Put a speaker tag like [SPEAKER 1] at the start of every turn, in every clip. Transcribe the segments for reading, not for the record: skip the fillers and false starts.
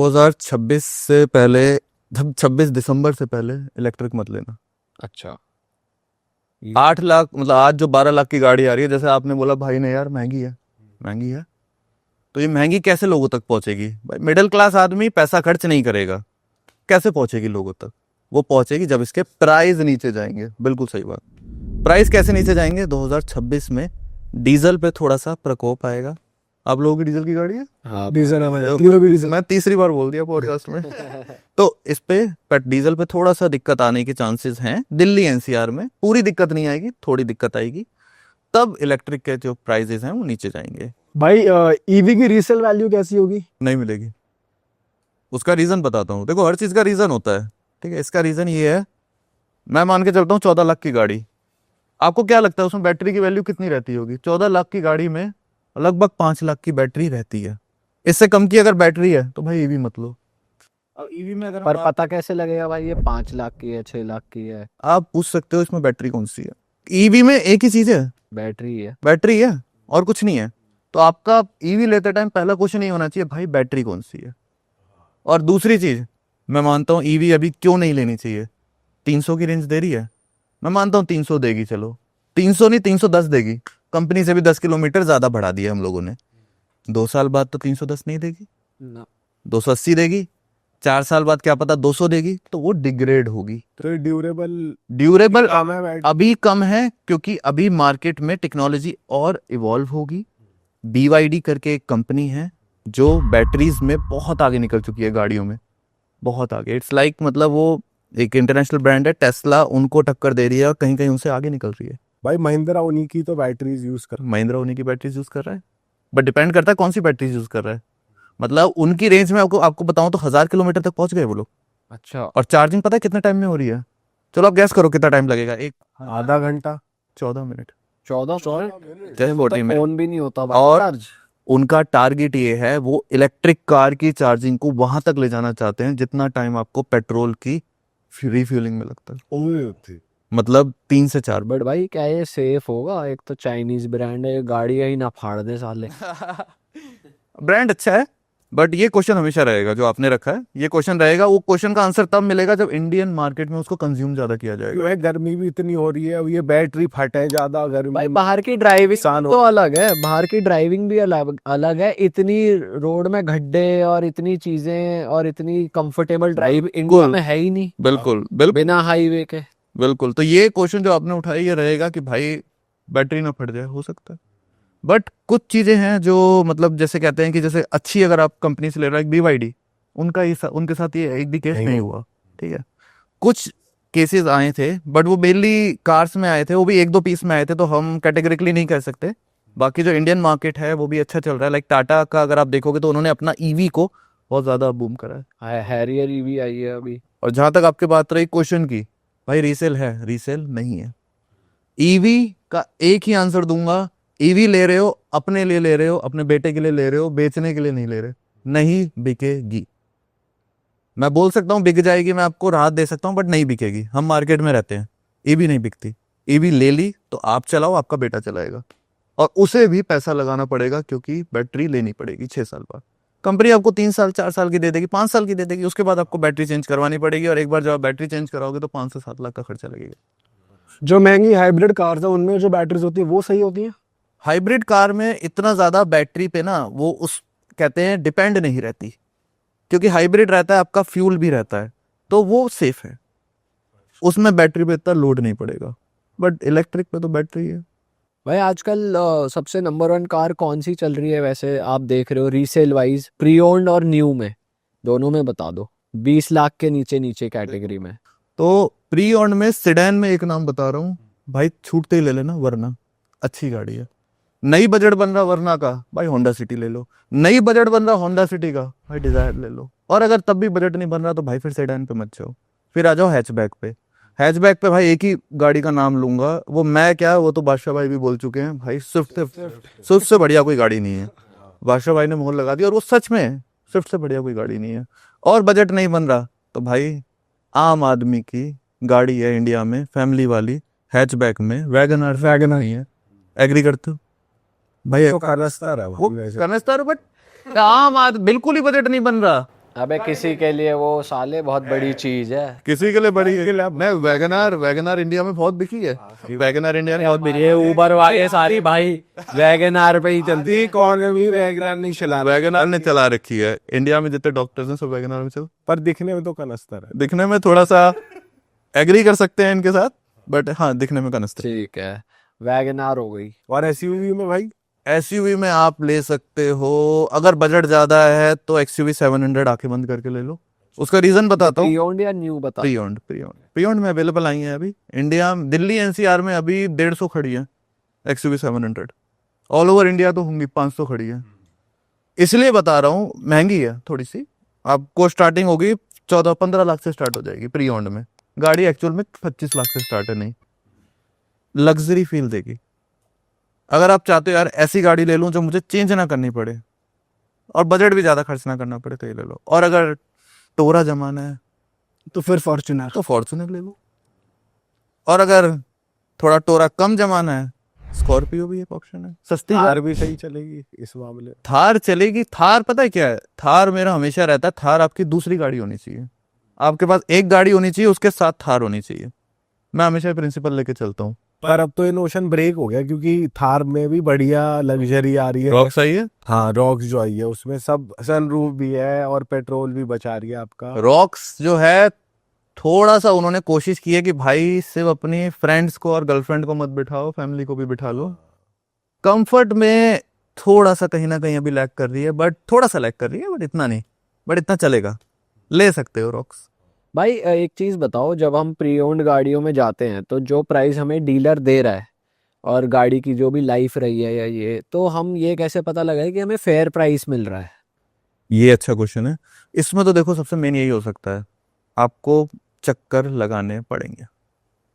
[SPEAKER 1] 2026 से पहले, 26 दिसंबर से पहले इलेक्ट्रिक मत लेना।
[SPEAKER 2] अच्छा
[SPEAKER 1] 8 लाख मतलब आज जो 12 लाख की गाड़ी आ रही है, जैसे आपने बोला भाई ने यार महंगी है, महंगी है, तो ये महंगी कैसे लोगों तक पहुंचेगी भाई? मिडिल क्लास आदमी पैसा खर्च नहीं करेगा, कैसे पहुंचेगी लोगों तक? वो पहुंचेगी जब इसके प्राइस नीचे जाएंगे। बिल्कुल सही बात। प्राइस कैसे नीचे जाएंगे? 2026 में डीजल पे थोड़ा सा प्रकोप आएगा। आप लोगों की डीजल की गाड़ी है?
[SPEAKER 2] हाँ
[SPEAKER 3] डीजल है,
[SPEAKER 1] मैं तीसरी बार बोल दिया पॉडकास्ट में। तो इस पे डीजल पे थोड़ा सा दिक्कत आने के चांसेस हैं। दिल्ली एनसीआर में पूरी दिक्कत नहीं आएगी, थोड़ी दिक्कत आएगी, तब इलेक्ट्रिक के जो प्राइसेस हैं वो नीचे जाएंगे।
[SPEAKER 3] भाई ईवी की रीसेल वैल्यू कैसी होगी?
[SPEAKER 1] नहीं मिलेगी। उसका रीजन बताता हूँ। देखो हर चीज का रीजन होता है, ठीक है? इसका रीजन ये है, मैं मान के चलता हूँ 14 लाख की गाड़ी, आपको क्या लगता है उसमें बैटरी की वैल्यू कितनी रहती होगी? 14 लाख की गाड़ी में लगभग 5 लाख की बैटरी रहती है। इससे कम की अगर बैटरी है तो भाई ईवी मत लो। अब ईवी में अगर
[SPEAKER 2] पर पता कैसे लगेगा भाई ये 5 लाख की है 6 लाख की है?
[SPEAKER 1] आप पूछ सकते हो इसमें बैटरी कौन सी है। ईवी में एक ही चीज है,
[SPEAKER 2] बैटरी है।
[SPEAKER 1] बैटरी है और कुछ नहीं है। तो आपका ईवी लेते टाइम पहला क्वेश्चन ये होना चाहिए, भाई बैटरी कौन सी है। और दूसरी चीज, मैं मानता हूँ ईवी अभी क्यों नहीं लेनी चाहिए, 300 की रेंज दे रही है, मैं मानता हूँ 300 देगी, चलो 300 नहीं 310 देगी, कंपनी से भी 10 किलोमीटर ज्यादा बढ़ा दिया हम लोगों ने। 2 साल बाद तो 310 नहीं देगी,
[SPEAKER 2] ना
[SPEAKER 1] 280 देगी, 4 साल बाद क्या पता 200 देगी, तो वो डिग्रेड होगी।
[SPEAKER 3] तो ड्यूरेबल
[SPEAKER 1] ड्यूरेबल
[SPEAKER 3] कम है बैटरी।
[SPEAKER 1] अभी कम है क्योंकि अभी मार्केट में टेक्नोलॉजी और इवॉल्व होगी। BYD करके एक कंपनी है जो बैटरीज में बहुत आगे निकल चुकी है, गाड़ियों में बहुत आगे। इट्स लाइक मतलब वो एक इंटरनेशनल ब्रांड है, टेस्ला उनको टक्कर दे रही है और कहीं कहीं उनसे आगे निकल रही है।
[SPEAKER 3] भाई महिंद्रा उन्हीं की तो बैटरीज यूज कर।
[SPEAKER 1] महिंद्रा उन्हीं की बैटरीज यूज कर रहा है, बट डिपेंड करता है कौन सी बैटरीज यूज कर रहा है। मतलब उनकी रेंज में आपको बताऊं तो 1000 किलोमीटर तक पहुंच गए वो लोग।
[SPEAKER 2] अच्छा
[SPEAKER 1] और चार्जिंग पता है कितने टाइम में हो रही है? चलो आप गैस करो कितना टाइम लगेगा। एक
[SPEAKER 3] आधा घंटा
[SPEAKER 1] 14 मिनट
[SPEAKER 2] 14
[SPEAKER 1] जैसे 40 में।
[SPEAKER 2] फोन भी नहीं होता भाई
[SPEAKER 1] और
[SPEAKER 2] चार्ज।
[SPEAKER 1] उनका टारगेट ये है, वो इलेक्ट्रिक कार की चार्जिंग को वहां तक ले जाना चाहते हैं जितना टाइम आपको पेट्रोल की रिफ्यूलिंग में लगता है, मतलब 3 से 4
[SPEAKER 2] बट भाई क्या ये सेफ होगा? एक तो चाइनीज ब्रांड है, गाड़ी ही ना फाड़ दे साले।
[SPEAKER 1] ब्रांड अच्छा है, बट ये क्वेश्चन हमेशा रहेगा जो आपने रखा है, ये क्वेश्चन रहेगा। वो क्वेश्चन का आंसर तब मिलेगा जब इंडियन मार्केट में उसको कंज्यूम ज्यादा किया जाएगा।
[SPEAKER 3] भाई गर्मी भी इतनी हो रही है, अब ये बैटरी फटे ज्यादा गर्मी।
[SPEAKER 2] भाई बाहर की ड्राइविंग
[SPEAKER 3] नुकसान हो-
[SPEAKER 2] तो अलग है, बाहर की ड्राइविंग भी अलग है। इतनी रोड में गड्ढे और इतनी चीजें और इतनी कंफर्टेबल ड्राइव इंडिया में है ही नहीं,
[SPEAKER 1] बिल्कुल बिल्कुल
[SPEAKER 2] बिना हाईवे के।
[SPEAKER 1] बिल्कुल। तो ये क्वेश्चन जो आपने उठाया ये रहेगा कि भाई बैटरी ना फट जाए, हो सकता है। बट कुछ चीजें हैं जो मतलब जैसे कहते हैं कि जैसे अच्छी अगर आप कंपनी से ले रहे हो, BYD, उनके साथ ये एक भी केस नहीं हुआ, ठीक है? कुछ केसेस आए थे बट वो मेनली कार्स में आए थे, वो भी 1-2 पीस में आए थे, तो हम कैटेगरिकली नहीं कह सकते। बाकी जो इंडियन मार्केट है वो भी अच्छा चल रहा है। लाइक टाटा का अगर आप देखोगे तो उन्होंने अपना ईवी को बहुत ज्यादा बूम करा है।
[SPEAKER 2] हैरियर ईवी आई है अभी।
[SPEAKER 1] और जहां तक आपकी बात रही क्वेश्चन की, भाई रीसेल है, रीसेल नहीं है। ईवी का एक ही आंसर दूंगा, ईवी ले रहे हो अपने लिए ले रहे हो, अपने बेटे के लिए ले रहे हो, बेचने के लिए नहीं ले रहे, नहीं बिकेगी। मैं बोल सकता हूँ बिक जाएगी, मैं आपको राहत दे सकता हूँ, बट नहीं बिकेगी। हम मार्केट में रहते हैं, ईवी नहीं बिकती। ईवी ले ली तो आप चलाओ, आपका बेटा चलाएगा, और उसे भी पैसा लगाना पड़ेगा क्योंकि बैटरी लेनी पड़ेगी 6 साल बाद। कंपनी आपको 3 साल 4 साल की दे देगी, 5 साल की दे देगी, उसके बाद आपको बैटरी चेंज करवानी पड़ेगी। और एक बार जब आप बैटरी चेंज कराओगे तो 5 से 7 लाख का खर्चा लगेगा।
[SPEAKER 3] जो महंगी हाइब्रिड कार्स है उनमें जो बैटरीज होती है वो सही होती है?
[SPEAKER 1] हाइब्रिड कार में इतना ज्यादा बैटरी पे ना वो उस कहते हैं डिपेंड नहीं रहती, क्योंकि हाइब्रिड रहता है आपका फ्यूल भी रहता है, तो वो सेफ है, उसमें बैटरी पे इतना लोड नहीं पड़ेगा। बट इलेक्ट्रिक पे तो बैटरी है।
[SPEAKER 2] भाई आजकल सबसे नंबर 1 कार कौन सी चल रही है वैसे आप देख रहे हो रीसेल वाइज, प्री ओन्ड और न्यू में, दोनों में बता दो, 20 लाख के नीचे नीचे कैटेगरी में।
[SPEAKER 1] तो प्री ऑन में सिडैन में एक नाम बता रहा हूँ भाई, छूटते ही ले लेना, वरना अच्छी गाड़ी है। नई बजट बन रहा वरना का, भाई होंडा सिटी ले लो। नई बजट बन रहा होंडा सिटी का, भाई डिजायर ले लो। और अगर तब भी बजट नहीं बन रहा तो भाई फिर सेडान पे मत जाओ, फिर आ जाओ हैचबैक पे। हैचबैक पे भाई एक ही गाड़ी का नाम लूंगा, वो मैं क्या, वो तो बादशाह भाई भी बोल चुके हैं भाई, स्विफ्ट से बढ़िया कोई गाड़ी नहीं है। बादशाह भाई ने मोहर लगा दी, और वो सच में है, स्विफ्ट से बढ़िया कोई गाड़ी नहीं है। और बजट नहीं बन रहा तो भाई आम आदमी की गाड़ी है इंडिया में, फैमिली वाली, हैचबैक में वैगनर नहीं है। एग्री करते हो भाई?
[SPEAKER 3] तो कारस्तार है
[SPEAKER 1] वो कनेस्टर, बट आम आदमी बिल्कुल ही बजट नहीं बन रहा,
[SPEAKER 2] अबे किसी के लिए वो साले बहुत बड़ी चीज है।
[SPEAKER 1] किसी के लिए बड़ी है। मैं वैगनार इंडिया में बहुत बिकी है। वैगनार इंडिया में बहुत बिकी
[SPEAKER 2] ये ऊबर वाले सारी भाई वैगनार पे ही चलती
[SPEAKER 3] थी कौन भी वैगनर नहीं चला
[SPEAKER 1] वैगनार ने चला रखी है। इंडिया में जितने डॉक्टर्स हैं सब वैगनार में चल।
[SPEAKER 3] पर दिखने में तो कनस्तर है।
[SPEAKER 1] दिखने में थोड़ा सा एग्री कर सकते हैं इनके साथ, बट हाँ दिखने में कनस्तर।
[SPEAKER 2] ठीक है, वैगनार हो गई।
[SPEAKER 3] और एसयूवी में भाई
[SPEAKER 1] एसयूवी में आप ले सकते हो, अगर बजट ज्यादा है तो एक्सयूवी 700 आंखें बंद करके ले लो। उसका रीजन बताता हूँ।
[SPEAKER 2] प्री-ओन्ड या न्यू बता।
[SPEAKER 1] प्री ओन्ड में अवेलेबल आई है अभी इंडिया, दिल्ली एनसीआर में अभी 150 खड़ी है एक्सयूवी 700। ऑल ओवर इंडिया तो होंगी 500 खड़ी है। इसलिए बता रहा हूँ महंगी है थोड़ी सी। आपको स्टार्टिंग होगी 14-15 लाख से स्टार्ट हो जाएगी प्री ओन्ड में। गाड़ी एक्चुअल में 25 लाख से स्टार्ट है। नहीं, लग्जरी फील देगी। अगर आप चाहते हो यार ऐसी गाड़ी ले लूं जो मुझे चेंज ना करनी पड़े और बजट भी ज्यादा खर्च ना करना पड़े तो ये ले लो। और अगर टोरा जमाना है
[SPEAKER 3] तो फिर फॉर्च्यूनर।
[SPEAKER 1] तो फॉर्च्यूनर ले लो। और अगर थोड़ा टोरा कम जमाना है स्कॉर्पियो भी एक ऑप्शन है, सस्ती
[SPEAKER 3] थार भी सही चलेगी इस मामले।
[SPEAKER 1] थार चलेगी। थार पता है क्या है, थार मेरा हमेशा रहता है, थार आपकी दूसरी गाड़ी होनी चाहिए। आपके पास एक गाड़ी होनी चाहिए, उसके साथ थार होनी चाहिए। मैं हमेशा प्रिंसिपल लेके चलता हूँ।
[SPEAKER 3] पर अब तो ये नोशन ब्रेक हो गया क्योंकि थार में भी बढ़िया लग्जरी आ रही है।
[SPEAKER 1] रॉक सही है।
[SPEAKER 3] हाँ रॉक्स जो आई है उसमें सब सनरूफ भी है और पेट्रोल भी बचा रही है आपका।
[SPEAKER 1] रॉक्स जो है थोड़ा सा उन्होंने कोशिश की है कि भाई सिर्फ अपनी फ्रेंड्स को और गर्लफ्रेंड को मत बिठाओ, फैमिली को भी बिठा लो। कंफर्ट में थोड़ा सा कहीं ना कहीं अभी लैग कर रही है, बट थोड़ा सा लैग कर रही है, बट इतना नहीं, बट इतना चलेगा, ले सकते हो रॉक्स।
[SPEAKER 2] भाई एक चीज बताओ, जब हम प्री-ओन्ड गाड़ियों में जाते हैं तो जो प्राइस हमें डीलर दे रहा है और गाड़ी की जो भी लाइफ रही है या ये, तो हम ये कैसे पता लगाए कि हमें फेयर प्राइस मिल रहा है?
[SPEAKER 1] ये अच्छा क्वेश्चन है। इसमें तो देखो सबसे मेन यही हो सकता है, आपको चक्कर लगाने पड़ेंगे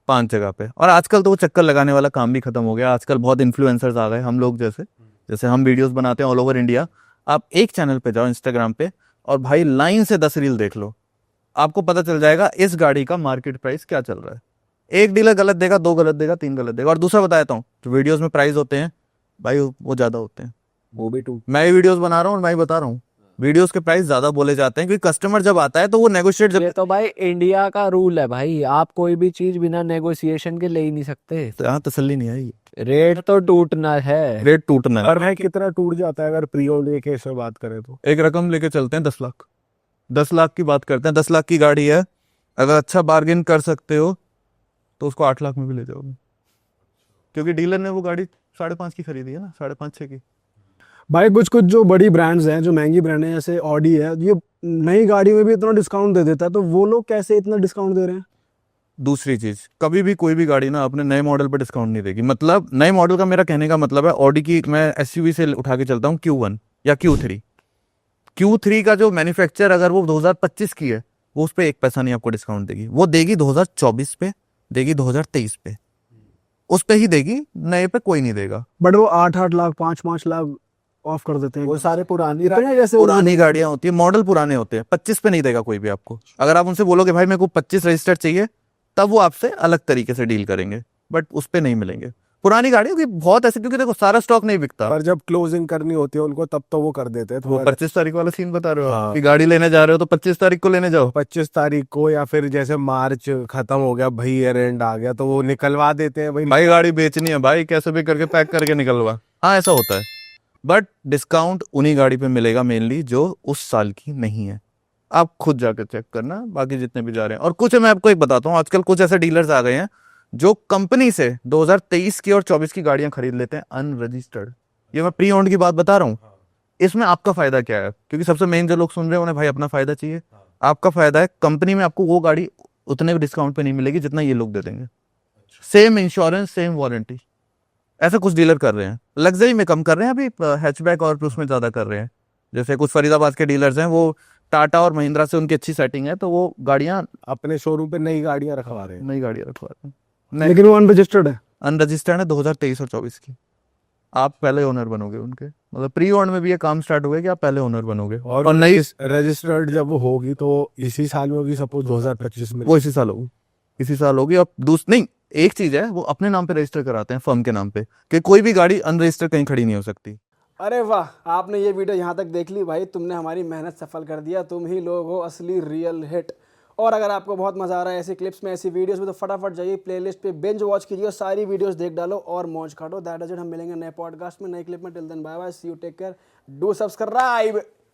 [SPEAKER 1] 5 जगह पे। और आजकल तो वो चक्कर लगाने वाला काम भी खत्म हो गया। आजकल बहुत इन्फ्लुएंसर्स आ गए, हम लोग जैसे हम वीडियोस बनाते हैं ऑल ओवर इंडिया। आप एक चैनल पे जाओ इंस्टाग्राम पे और भाई लाइन से 10 रील देख लो, आपको पता चल जाएगा इस गाड़ी का मार्केट प्राइस क्या चल रहा है। एक डीलर गलत देगा, 2 गलत देगा, 3 गलत देगा। और दूसरा बता देता हूँ, जो वीडियोस में प्राइस होते हैं भाई वो ज्यादा होते हैं।
[SPEAKER 2] वो भी टू
[SPEAKER 1] मैं ही वीडियोस बना रहा हूँ और मैं ही बता रहा हूँ, वीडियोस के प्राइस ज्यादा बोले जाते हैं क्योंकि कस्टमर जब आता है तो वो नेगोशिएट
[SPEAKER 2] ये तो भाई इंडिया का रूल है भाई, आप कोई भी चीज बिना नेगोशिएशन के ले ही नहीं सकते।
[SPEAKER 1] तो यहाँ तसल्ली नहीं आई,
[SPEAKER 2] रेट तो टूटना है।
[SPEAKER 1] रेट टूटना है।
[SPEAKER 3] और भाई कितना टूट जाता है अगर प्री ओन्ड के केस में बात करें तो?
[SPEAKER 1] एक रकम लेके चलते हैं 10 लाख, 10 लाख की बात करते हैं। 10 लाख की गाड़ी है, अगर अच्छा बार्गेन कर सकते हो तो उसको 8 लाख में भी ले जाओगे, क्योंकि डीलर ने वो गाड़ी 5.5 की खरीदी है ना, 5.5-6 की।
[SPEAKER 3] भाई कुछ कुछ जो बड़ी ब्रांड्स हैं, जो महंगी ब्रांड है जैसे ऑडी है, ये नई गाड़ी में भी इतना डिस्काउंट दे देता है, तो वो लोग कैसे इतना डिस्काउंट दे रहे हैं?
[SPEAKER 1] दूसरी चीज, कभी भी कोई भी गाड़ी ना अपने नए मॉडल पर डिस्काउंट नहीं देगी। मतलब नए मॉडल का मेरा कहने का मतलब है, ऑडी की मैं एसयूवी से उठा के चलता हूँ Q1 या Q3 का जो मैन्युफैक्चर अगर वो 2025 की है, वो उस पर 1 पैसा नहीं आपको डिस्काउंट देगी। वो देगी 2024 पे, देगी 2023 पे, उस पे ही देगी, नए पे कोई नहीं देगा।
[SPEAKER 3] बट वो 8-8 लाख 5-5 लाख ऑफ कर देते हैं।
[SPEAKER 2] वो सारे पुरानी
[SPEAKER 3] इतने जैसे
[SPEAKER 1] पुरानी गाड़ियां होती है, मॉडल पुराने होते हैं, 25 पे नहीं देगा कोई भी आपको। अगर आप उनसे बोलोगे भाई मेरे को 25 रजिस्टर्ड चाहिए, तब वो आपसे अलग तरीके से डील करेंगे, बट उस पे नहीं मिलेंगे। पुरानी गाड़ियों की बहुत ऐसे, क्योंकि देखो सारा स्टॉक नहीं बिकता।
[SPEAKER 3] पर जब क्लोजिंग करनी होती है उनको तब तो वो कर देते हैं।
[SPEAKER 1] वो 25 तारीख वाला सीन बता रहे हो
[SPEAKER 3] हाँ।
[SPEAKER 1] आप कि गाड़ी लेने जा रहे हो तो 25 तारीख को लेने जाओ।
[SPEAKER 3] 25 तारीख को, या फिर जैसे मार्च खत्म हो गया भाई, ईयर एंड आ गया, तो वो निकलवा देते हैं भाई।
[SPEAKER 1] भाई गाड़ी बेचनी है भाई, कैसे भी करके पैक करके निकलवा। हाँ ऐसा होता है, बट डिस्काउंट उन्हीं गाड़ी पे मिलेगा मेनली जो उस साल की नहीं है। आप खुद जाकर चेक करना, बाकी जितने भी जा रहे हैं। और कुछ मैं आपको एक बताता हूँ, आजकल कुछ ऐसे डीलर्स आ गए हैं जो कंपनी से 2023 की और 24 की गाड़ियां खरीद लेते हैं अनरजिस्टर्ड। ये मैं प्री ओन्ड की बात बता रहा हूँ। इसमें आपका फायदा क्या है? क्योंकि सबसे मेन जो लोग सुन रहे हैं उन्हें भाई अपना फायदा चाहिए। आपका फायदा है, कंपनी में आपको वो गाड़ी उतने डिस्काउंट पे नहीं मिलेगी जितना ये लोग दे देंगे। Same insurance, same warranty. ऐसा कुछ डीलर कर रहे हैं, लग्जरी में कम कर रहे हैं, अभी हैचबैक और उसमें ज्यादा कर रहे हैं। जैसे कुछ फरीदाबाद के डीलर्स हैं, वो टाटा और महिंद्रा से उनकी अच्छी सेटिंग है, तो वो गाड़ियां,
[SPEAKER 3] अपने शोरूम पे नई गाड़ियां रखवा रहे हैं।
[SPEAKER 1] नई गाड़ियां रखवा रहे हैं।
[SPEAKER 3] लेकिन वो अनरजिस्टर्ड है।
[SPEAKER 1] अनरजिस्टर्ड है 2023 और 24 की। आप पहले ओनर बनोगे उनके, मतलब प्री ओन्ड में भी ये काम स्टार्ट हो गया कि आप पहले ओनर बनोगे।
[SPEAKER 3] और
[SPEAKER 1] नई
[SPEAKER 3] रजिस्टर्ड जब वो होगी तो इसी साल में होगी, सपोज 2025 में।
[SPEAKER 1] वो इसी साल होगी, इसी साल होगी। और नहीं, एक चीज है, वो अपने नाम पे रजिस्टर कराते हैं फर्म के नाम पे, कि कोई भी गाड़ी अनरजिस्टर्ड कहीं खड़ी नहीं हो सकती।
[SPEAKER 3] अरे वाह, आपने ये वीडियो यहाँ तक देख ली भाई, तुमने हमारी मेहनत सफल कर दिया। तुम ही लोग हो असली रियल हिट। और अगर आपको बहुत मजा आ रहा है ऐसी क्लिप्स में, ऐसी वीडियोस में, तो फटाफट जाइए प्लेलिस्ट पे बिंज वॉच कीजिए और सारी वीडियोस देख डालो और मौज काटो। That is it. हम मिलेंगे नए पॉडकास्ट में, नए क्लिप में। Till then bye bye, see you, take care, do subscribe.